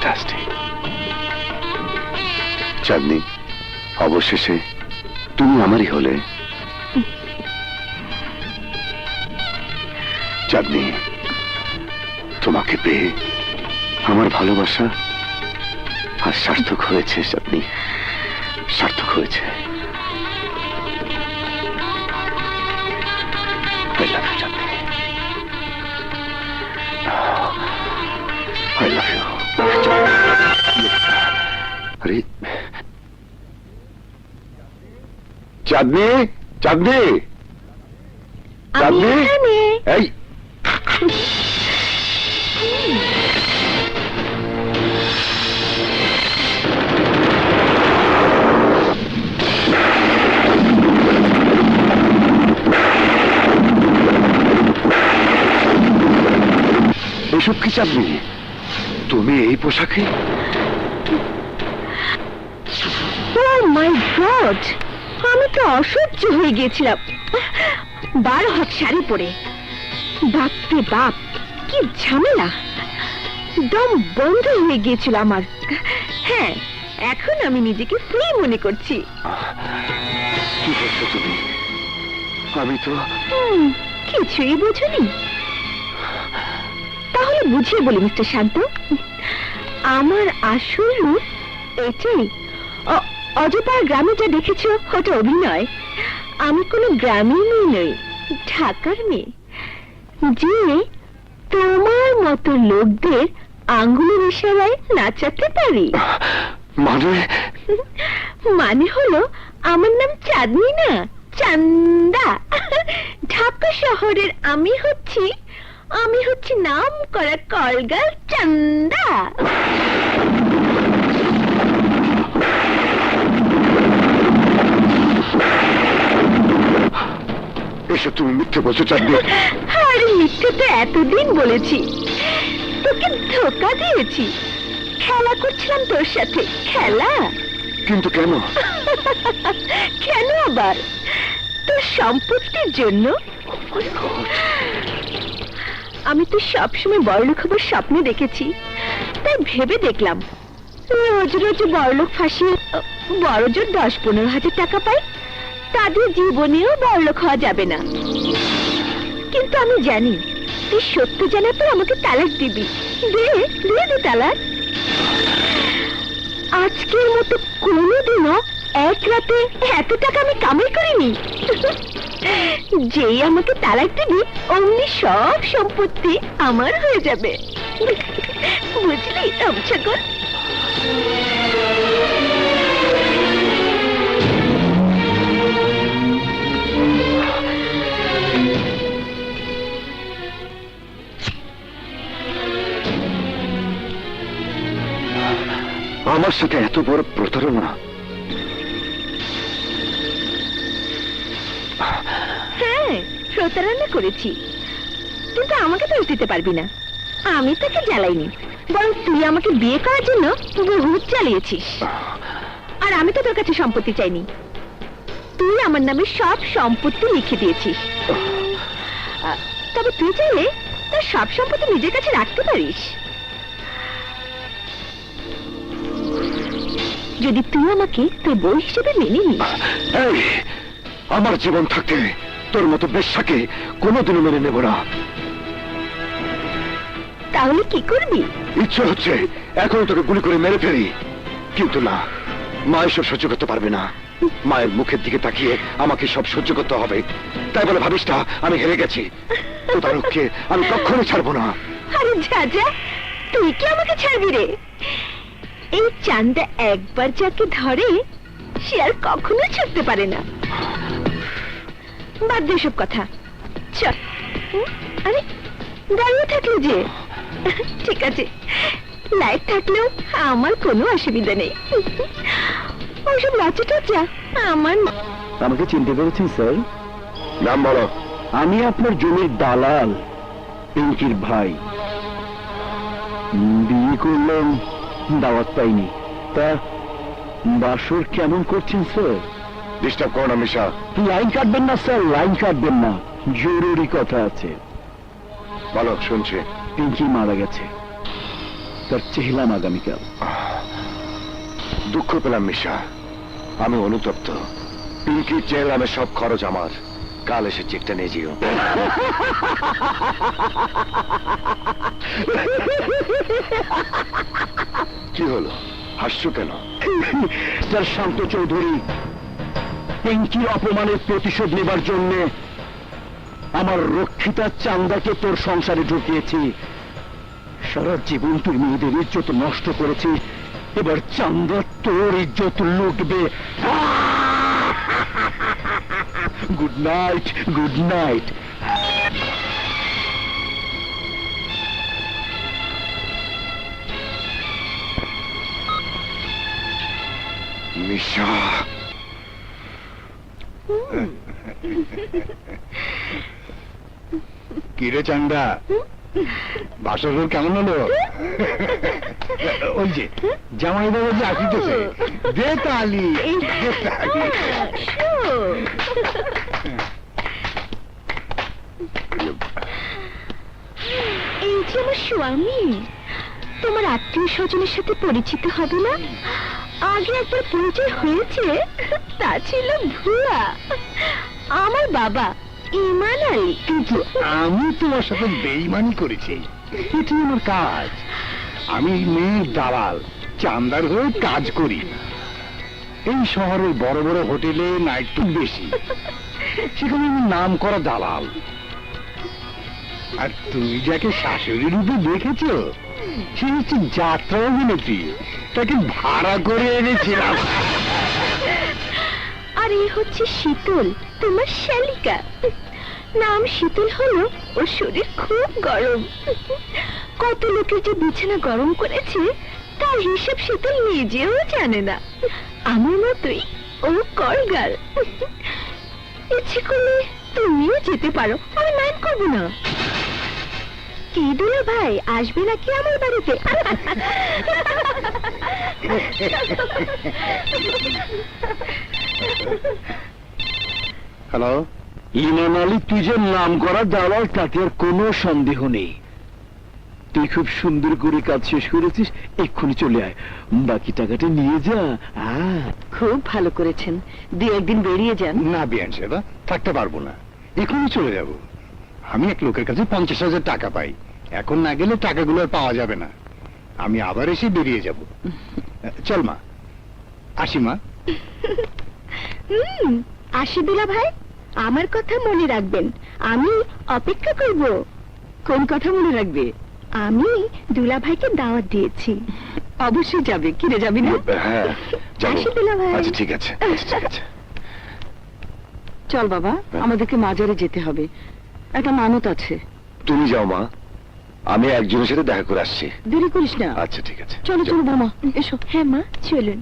Fantastic. চাঁদনি, অবশেষে তুমি আমারই হলে। চাঁদনি, তোমাকে পেয়ে আমার ভালোবাসা আর সার্থক হয়েছে। চাঁদনি, সার্থক হয়েছে। I love you, Chandni. I love you. আরে চাঁদনি, চাঁদনি, চাঁদনি, এই এসব কি চাঁদনি? তুমি এই পোশাকে? Oh my God! আমি তো অসহ্য হয়ে গিয়েছিলাম 12 হাত শাড়ি পরে। বাপরে বাপ, কি ঝামেলা! দম বন্ধ হয়ে গিয়েছিল আমার। হ্যাঁ, এখন আমি নিজেকে ফ্রি মনে করছি। কি বলছো তুমি? আমি তো কিছুই বুঝুনি। তাহলে বুঝিয়ে বলি মিস্টার শান্ত, আমার আসল রূপ এটাই। অযথা গ্রামে যা দেখেছো ওটা অভিনয়। আমি কোনো গ্রামের মেয়ে নই, ঢাকার মেয়ে, যে তোমার মতো লোকদের আঙ্গুলের ইশারায় নাচাতে পারি। মানে হলো আমার নাম চাঁদনি না, চান্দা। ঢাকা শহরের আমি হচ্ছি নাম করা কলগাল চান্দা। এসব তুমি মিথ্যে বলছো চাঁদনি। আরে মিথ্যে তো এতদিন বলেছি, তোকে ধোকা দিয়েছি। খেলা করছিলাম তোর সাথে, খেলা। কিন্তু কেন? কেন আবার? তোর সম্পত্তির জন্য। আমি তো সবসময় বড়লোক হবার স্বপ্ন দেখেছি, তাই ভেবে দেখলাম রোজ রোজ বড়লোক ফাঁসিয়ে বড় জোর 10-15 হাজার টাকা পাই, তাদের জীবনেও বড়লোক হওয়া যাবে না। কিন্তু আমি জানি তুই সত্য জানার পর আমাকে তালাক দিবি। দে তালাক। আজকের মতো কোনোদিনও এক রাতে এত টাকা আমি কামাই করিনি। যেই আমাকে তালাক দিবি অমনি সব সম্পত্তি আমার হয়ে যাবে, বুঝলি আমছাগল? আমার সাথে এত বড় প্রতারণা! হ্যাঁ, প্রতারণা করেছি, কিন্তু আমাকে দোষ দিতে পারবি না। আমি তোকে জ্বালাইনি, বরং তুই আমাকে বিয়ে করার জন্য বহুত জ্বালিয়েছিস। আর আমি তো তোর কাছে সম্পত্তি চাইনি, তুই আমার নামে সব সম্পত্তি লিখে দিয়েছিস। তবে তুই চাইলে তোর সব সম্পত্তি নিজের কাছে রাখতে পারিস, যদি তুই আমাকে তোর বউ হিসেবে মেনে নিস। আমার জীবন থাকতে তোর মতো বেশ্যাকে কোনোদিনও মেনে নেব না। তাহলে কি করবি? ইচ্ছে হচ্ছে এখন তোকে গুলি করে মেরে ফেলি, কিন্তু না, মা এসব সহ্য করতে পারবে না। মায়ের মুখের দিকে তাকিয়ে আমাকে সব সহ্য করতে হবে। তাই বলে ভাবিস না আমি হেরে গেছি। প্রতারককে আমি কখনো ছাড়বো না। আরে যা, তুই কি আমাকে ছাড়বি রে? এই চান্দা একবার যাকে ধরে সে আর কখনো ছাড়তে পারে না। বাদ দে সব কথা, চল। আরে দাঁড়িয়ে থাকলে যে? ঠিক আছে, লাইট থাকলেও আমার কোনো অসুবিধা নেই। ওইসব লজ্জা টজ্জা আমার। আমাকে চিনতে পেরেছেন স্যার? নাম বলো। আমি আপনার জমির দালাল, পিঙ্কির ভাই। বিয়ে করলাম, দাওয়াত পাইনি। তা বাসর কেমন করছেন স্যার? ডিস্টার্ব করো না মিশা। লাইন কাটবেন না স্যার, লাইন কাটবেন না, জরুরি কথা আছে। বলো, শুনছে। পিঙ্কি মারা গেছে। তার চেহলাম আগামীকাল। দুঃখ পেলাম মিশা, আমি অনুতপ্ত। পিঙ্কি চেহলামের সব খরচ আমার। কাল এসে চেকটা নিয়ে যেও। কি হলো, হাসছো কেন? স্যার শান্ত চৌধুরী, পিঙ্কির অপমানের প্রতিশোধ নেবার জন্য আমার রক্ষিতা চান্দাকে তোর সংসারে ঢুকিয়েছি। সারা জীবন তুই মেয়েদের ইজ্জত নষ্ট করেছিস, এবার চান্দা তোর ইজ্জত লুটবে। Good night, good night. Misha, কিরে চান্দা, বাসর কেমন হলো? ওই যে জামাই বাবা যে আসিতেছে, দে তালি। এই যে আমার স্বামী, তোমার আত্মীয় স্বজনের সাথে পরিচিত হবে না? আগে একবার পরিচয় হয়েছে, তা ছিল ভুয়া। আমার বাবা ইমান আলী। কিন্তু আমি তোমার সাথে বেইমানি করেছি, এটি আমার কাজ। আমি মেয়ের দালাল, চান্দার হয়ে কাজ করি। এই শহরের বড় বড় হোটেলে নাইট টুক বেশি, সেখানে আমি নাম করা দালাল। আর তুই যাকে শাশুড়ি রূপে দেখেছ, সে হচ্ছে যাত্রা অভিনেত্রী, তাকে ভাড়া করে এনেছিলাম। আর এই হচ্ছে শীতল, তোমার শালিকা। নাম শীতল হলো, ওর শরীর খুব গরম। কত লোকের যে বিছানা গরম করেছে তার হিসাব শীতল নিজেও জানে না। আমার মতোই ও করগাল। ইচ্ছে করলে তুমিও যেতে পারো, আমি মাইন্ড করবো না। কি দুলা ভাই আসবে নাকি আমার বাড়িতে? হ্যালো, ইমান আলী, তুই যে নাম করা দালাল তাতে আর কোনো সন্দেহ নেই। তুই খুব সুন্দর করে কাজ শেষ করেছিস, এক্ষুনি চলে আয়, বাকি টাকাটা নিয়ে যা। খুব ভালো করেছেন, দু একদিন বেরিয়ে যান। না বিয়ান সেবা, থাকতে পারবো না, এখনই চলে যাব। আমি এক লোকের কাছে 50,000 টাকা পাই, এখন না গেলে টাকাগুলো আর পাওয়া যাবে না। আমি আবার এসে বেরিয়ে যাব। চল মা, আসি মা। আসি দুলা ভাই, আমার কথা মনে রাখবেন, আমি অপেক্ষা করব। কোন কথা মনে রাখবে? আমি দুলা ভাইকে দাওয়াত দিয়েছি, অবশ্যই যাবে। কিরে যাবি না? হ্যাঁ যাবো। আসি দুলা ভাই। আচ্ছা ঠিক আছে, আচ্ছা ঠিক আছে। চল বাবা, আমাদেরকে মাজারে যেতে হবে, একটা মানত আছে। তুমি যাও মা, আমি একজনের সাথে দেখা করে আসছি। দেরি করিস না। আচ্ছা ঠিক আছে। চলো চলো বাবা, এসো। হ্যাঁ মা, চলুন।